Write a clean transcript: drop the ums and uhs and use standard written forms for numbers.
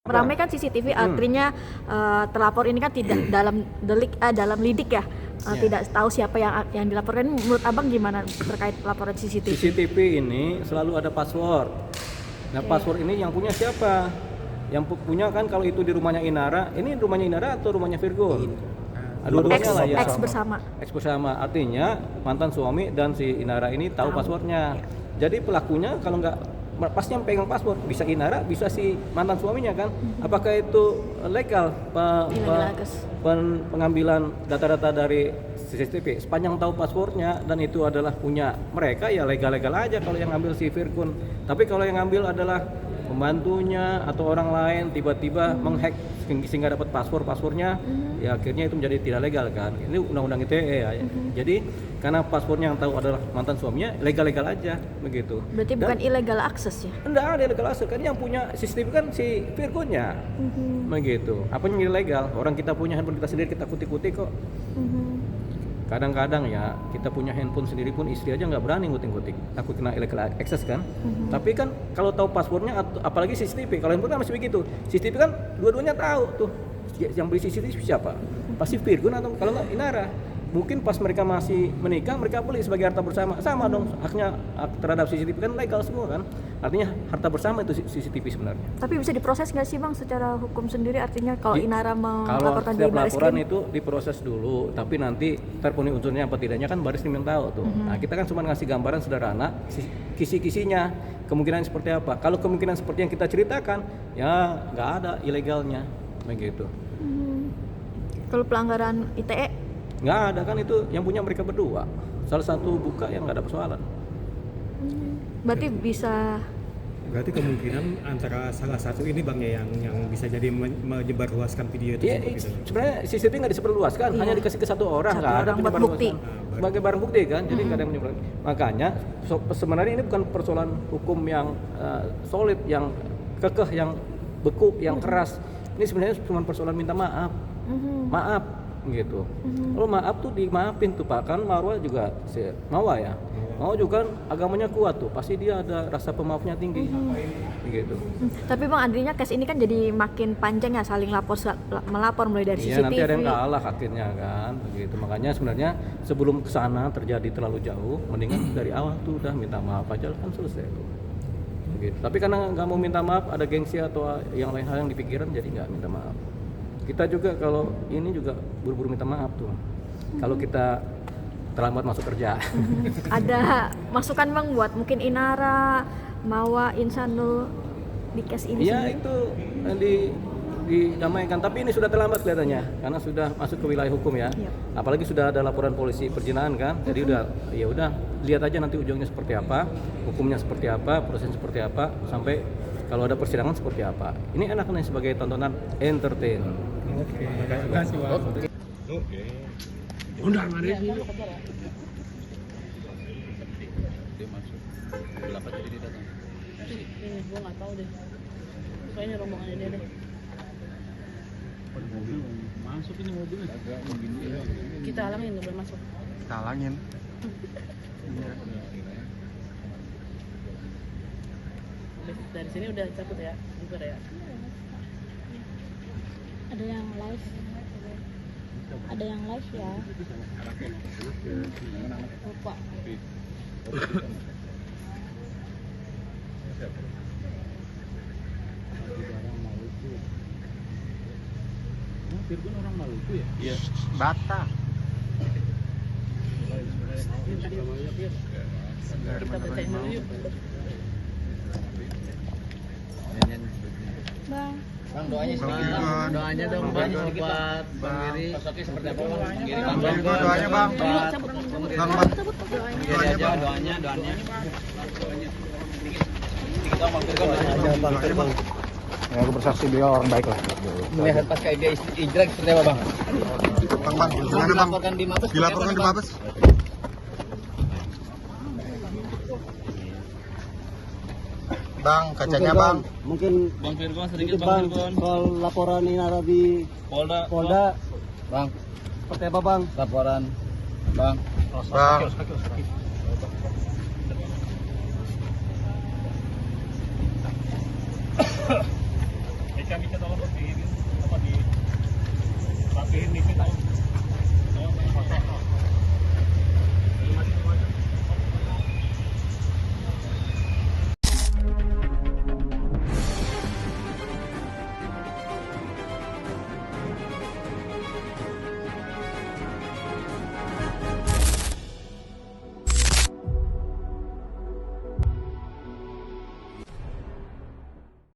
meramaikan CCTV artinya terlapor ini kan tidak dalam lidik ya. Tidak tahu siapa yang dilaporkan. Menurut Abang gimana terkait laporan CCTV? CCTV ini selalu ada password. Nah, password ini yang punya siapa? Yang punya kan kalau itu di rumahnya Inara, ini rumahnya Inara atau rumahnya Virgo? Dua-duanya lah ya. X bersama. Artinya mantan suami dan si Inara ini tahu passwordnya. Jadi pelakunya kalau nggak pasti yang pegang password bisa Inara, bisa si mantan suaminya kan. Apakah itu legal pengambilan data-data dari CCTV? Sepanjang tahu passwordnya dan itu adalah punya mereka ya legal-legal aja kalau yang ngambil si Firkun. Tapi kalau yang ngambil adalah pembantunya atau orang lain tiba-tiba menghack sehingga dapat passwordnya, ya akhirnya itu menjadi tidak legal kan. Ini undang-undang ITE ya. Jadi karena passwordnya yang tahu adalah mantan suaminya, legal-legal aja begitu. Berarti bukan illegal access ya? Enggak ada illegal access, kan yang punya CCTV kan si Firkunnya. Begitu. Apa yang ilegal? Orang kita punya handphone kita sendiri kita kutik-kutik kok. Kadang-kadang ya kita punya handphone sendiri pun istri aja nggak berani ngutik-ngutik, takut kena illegal access kan. Tapi kan kalau tahu passwordnya, apalagi CCTV, kalau handphone kan masih begitu. CCTV kan dua-duanya tahu tuh yang beli CCTV siapa, pasti Virgun atau kalau nggak Inara. Mungkin pas mereka masih menikah mereka beli sebagai harta bersama, sama dong haknya terhadap CCTV kan legal semua kan. Artinya harta bersama itu CCTV sebenarnya. Tapi bisa diproses nggak sih Bang secara hukum sendiri? Artinya kalau Inara melaporkan di Baris Krim, laporan itu diproses dulu, tapi nanti terpenuhi unsurnya apa tidaknya kan Baris Krim yang tahu tuh. Nah kita kan cuma ngasih gambaran sederhana kisi-kisinya, kemungkinan seperti apa. Kalau kemungkinan seperti yang kita ceritakan, ya nggak ada ilegalnya begitu. Kalau pelanggaran ITE? Nggak ada kan, itu yang punya mereka berdua. Salah satu buka yang nggak ada persoalan. Berarti bisa. Berarti kemungkinan antara salah satu ini Bang ya yang bisa jadi menyebarluaskan video itu. Iya, sebenarnya CCTV nggak disebarluaskan, hanya dikasih ke satu orang, nggak ada bukti. Sebagai barang bukti kan, jadi nggak ada yang menyebarkan. Makanya sebenarnya ini bukan persoalan hukum yang solid, yang kekeh, yang beku, yang keras. Ini sebenarnya cuma persoalan minta maaf, maaf gitu. Kalau maaf tuh dimaafin tuh Pak, kan Marwah juga Mawa ya. Mau juga kan agamanya kuat tuh, pasti dia ada rasa pemaafnya tinggi, gitu. Tapi Bang artinya case ini kan jadi makin panjang ya, saling melapor mulai dari CCTV. Iya, nanti ada yang kalah akhirnya kan, begitu. Makanya sebenarnya sebelum kesana terjadi terlalu jauh, mendingan dari awal tuh udah minta maaf aja kan selesai tuh. Begitu. Tapi karena nggak mau minta maaf, ada gengsi atau yang lain hal yang dipikiran, jadi nggak minta maaf. Kita juga kalau ini juga buru-buru minta maaf tuh. Kalau kita terlambat masuk kerja. Ada masukan Bang buat mungkin Inara, Mawa, Insanul di case ini? Iya itu didamaikan, tapi ini sudah terlambat kelihatannya karena sudah masuk ke wilayah hukum ya. Apalagi sudah ada laporan polisi perjinaan kan. Jadi udah lihat aja nanti ujungnya seperti apa, hukumnya seperti apa, prosesnya seperti apa, sampai kalau ada persidangan seperti apa. Ini enak nih sebagai tontonan entertain. Oke, terima kasih Bang. Oke. Undar mari. Dia masuk. Berapa tadi dia datang? Ini gua nggak tahu deh. Kayaknya rombongannya dia deh. Mobil masuk ini mobilnya. Agak begini ya. Kita halangin nggak boleh masuk. Kita halangin. Dari sini udah cabut ya, bubar ya. Ada yang live ya. Lupa. Virgun orang Maluku ya? Iya. Batak. Kita bacain dulu yuk. Bang, doanya sedikit Bang. Doanya dong Bang buat Bang Giri. Sosoknya seperti apa Bang? Bang Giri. Doanya Bang. Doanya. Sedikit Bang Virgun. Bang. Ya, aku bersaksi dia orang baik lah. Melihat pas kayak dia Ijrak seperti apa Bang? Bang, Dilaporkan di Mabes. Dilaporkan di Mabes. Bang, kacanya Bang. Mungkin Bang Virgun sedikit Bang, Bang Virgun. soal laporan Inara di Polda. Bang, seperti apa Bang? Laporan Bang. Bang.